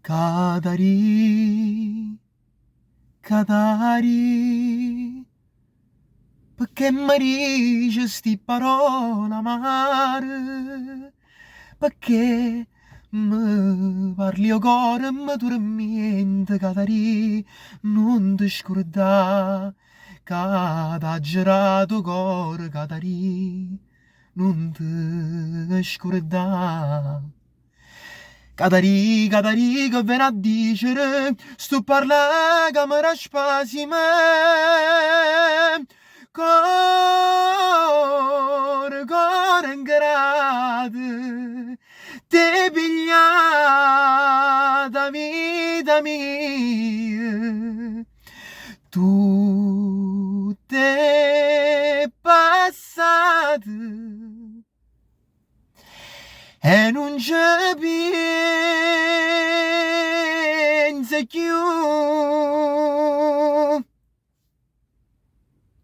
Cadari, cadari, perché mi dici sti parole amare? Perché mi parli o cuore e mi tormenta, cadari, non ti scordare, cada girato cuore, cadari, non ti scordare. Catari, Catari, che viene a dicere, sto parlando che mi raspasi me. Cuore ingrato, te pigliata vita mia. Tu te passate e non ci pensi più.